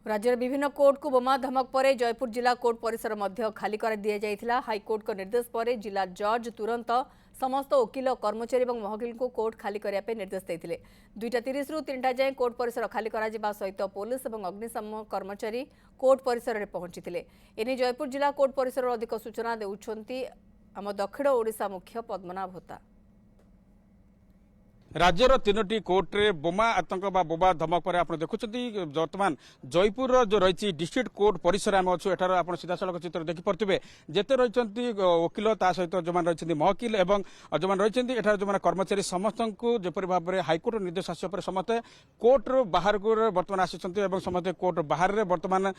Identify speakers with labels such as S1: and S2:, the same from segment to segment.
S1: राज्य विभिन्न कोर्ट को बोमा धमक पर जयपुर जिला कोर्ट परिसर मध्य खाली कर दि जाइथिला। हाईकोर्ट को निर्देश पर जिला जज तुरंत समस्त वकिल कर्मचारी और महकिल को कोर्ट खाली करने निर्देश देते। 2:30 रु 3टा जाए कोर्ट परिसर खाली करा सहित पुलिस और अग्निशम कर्मचारी कोर्ट परिसर में पहुंची। एने जयपुर जिला कोर्ट परिसर अधिक सूचना देउछंती आम दक्षिण ओडिशा मुख्य पद्मनाभ होता।
S2: राज्यर तीनोटी कोर्टे बोमा आतंक बोमा धमक पर आप देखुं बर्तमान जयपुर जो रही डिस्ट्रिक्ट कोर्ट परिसर आम अच्छु एठार आप सीधा सड़क चित्र देखिपे जिते रही वकिल ता सहित जो रही महकिल और जो रही एठार जो कर्मचारी समस्त को जपरी भाव में हाइकोर्ट निर्देश आसा पर समस्ते कोर्ट बाहर को बर्तमान आसी समस्ते कोर्ट बाहर बर्तमान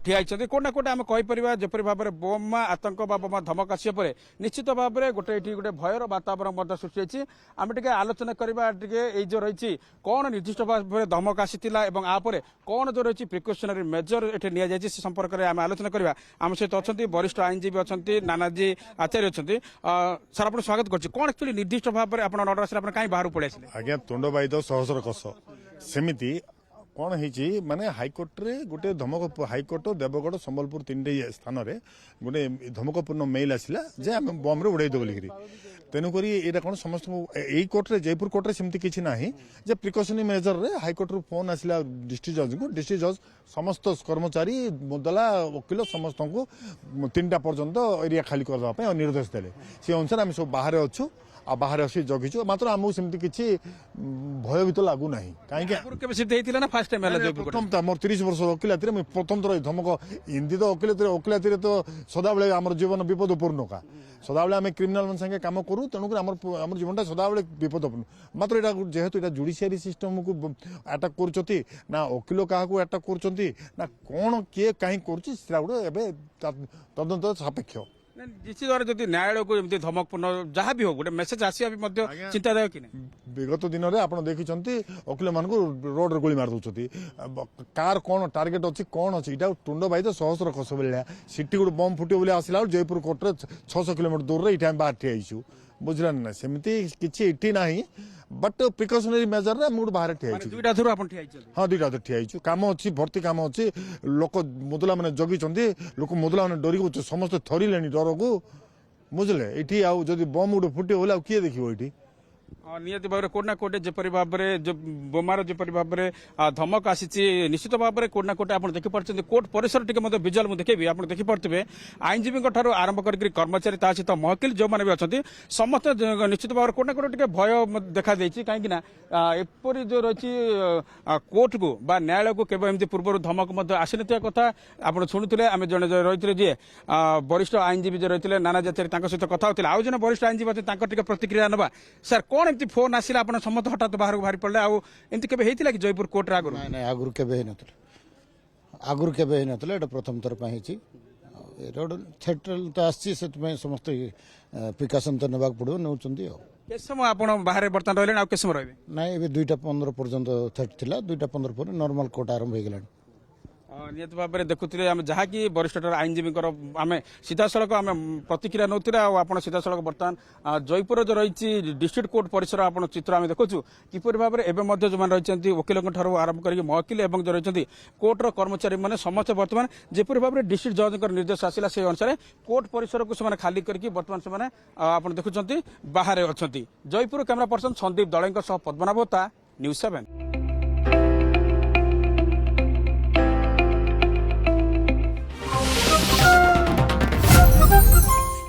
S2: ठिया कोना कोटे आम कहीपर जपरी भाव में बोमा आतंक बोमा धमक आसा पर निश्चित भाव में गोटे गोटे भयर वातावरण सृष्टि आम टे आलोचना करवा जो रही कौन निर्दिष्ट भाव में धमक आसीला आपर कौन जो रही प्रिकसनरी मेजर ये नि संपर्क में आम आलोचना करवा आम सहित अच्छा वरिष्ठ आईनजीवी अच्छा नानाजी आचार्य अच्छा सर आप स्वागत कर कौन एक्चुअली निर्दिष्ट भाव में आप ऑर्डर आसे कहीं बाहर पड़े
S3: आज्ञा तुंडबाई सहस्र कष सेमती कौन है माने हाइकोर्ट रे गोटे धमक हाइकोर्ट देवगढ़ संबलपुर 3 स्थान रे गोटे धमकपूर्ण मेल आसला जे आम बम रे उड़ाई दो बोलिकी तेणुक यहाँ कौन समस्त यही कोर्ट रे जयपुर कोर्ट रे सेमती किसी ना जे प्रिकसनरी मेजर रे हाइकोर्ट रू फोन आसला डिस्ट्रिक्ट जज को डिस्ट्रिक्ट जज समस्त कर्मचारी मुदला वकिल समस्त को 3टा पर्यंत एरिया खाली करने निर्देश देले से अनुसार आम सब बाहर अच्छु आ बाहर आसी जगिचु मात्र आमको सेमती किसी भयभीत लागू ना कहीं मोर 30 वर्ष वकिलाती मुझे प्रथम थर धमक हिंदी तो वकिलाती तो सदाबले आम जीवन विपदपूर्ण का सदाबले आम क्रिमिनाल मान संगे काम करूँ तेणुक आम जीवनटा सदाबले विपदपूर्ण मात्र यहाँ जेहेतु यहाँ जुडिशियरी सिस्टम को आटाक कर ना वकिल क्या आटाक कर कौन किए कहीं कर तदंत सापेक्ष
S2: निश्चित भाव जब न्यायालय को धमकपूर्ण जहाँ भी हो गोटे मेसेज आसिया चिंतादायक कि
S3: विगत दिन में आप देखी वकिल मान रोड रे गोली मार दौरान कार कौन टार्गेट अच्छी कौन अच्छी यहाँ तुंडबाई तो सहस्र कष भाया सीटी गोटे बम फुटे बोले आसला जयपुर कोर्ट 600 किलोमीटर दूर रे ये बाहर ठियाईचु बुझला ना सेमती किसी इटी ना बट प्रिकसनरी मेजर रे मुड बाहर ठियाईचु हाँ 2टा थर ठियाईचु काम अच्छी भर्ती काम अच्छी लोक मुदला मैंने जगी लोक मुदला मैंने डरी समस्त थरिले डर को बुझले ये आउ जब बम गोटे फुटे बोले किए देखिए ये
S2: निहत भाव में कोटना कोटे जपरी भाव में जो बोमार जपरी भाव में धमक आसी निश्चित भाव में कोटना कोटे आप देखिपे कोर्ट परिसर टी विजुआल मुझे देखेबी आप देखिपे आईनजीवी आरंभ कर कर्मचारी ता सहित महकिल जो मैंने भी अच्छा समस्त निश्चित भाव में कोटना कोटे भय देखा कहीं एपरी जो रही कोर्ट को न्यायालय को केवल एमती पूर्व धमक आसी कथा आप शुणुते आम जड़े रही जी वरिष्ठ आईनजीवी जो रही नाना जाचार्य सहित कथा होते आउ जन वरिष्ठ आईनजीवी अच्छे प्रतिक्रिया ना सर कौन एमती फोन आसिला आप समस्त हठात बाहर को बाहरी पड़े आमती के कि जयपुर कोर्ट आगुरी
S4: आगुरी के ना प्रथम थर थेटर तो आसी समस्त प्रिकसन तो नाक पड़ो नौ
S2: समय आप बाहर बर्तमान रही के समय रही
S4: ना 2:15 पर्यंत थेट थी 2:15 पर नॉर्मल कोर्ट आरंभ हो गला
S2: निहत भाव में देखुए आम जहाँकि वरिष्ठ आईनजीवी आम सीधा सड़क आम प्रतिक्रिया नौला आप सीधा सड़क बर्तमान जयपुर जो रही डिस्ट्रिक्ट कोर्ट परिसर आप चित्र आम देखु किपर भाव में एवं जो रही वकिल आरंभ कर महकिल और जो रही कोर्टर कर्मचारी मैंने समस्त बर्तमान जपरी भाव में डिस्ट्रिक्ट जज निर्देश आसला से अनुसार कोर्ट परिसर को खाली करके बर्तमान से आप देखुं बाहर अच्छा जयपुर कैमरा पर्सन संदीप दले पद्मनाभ होता न्यूज़ 7।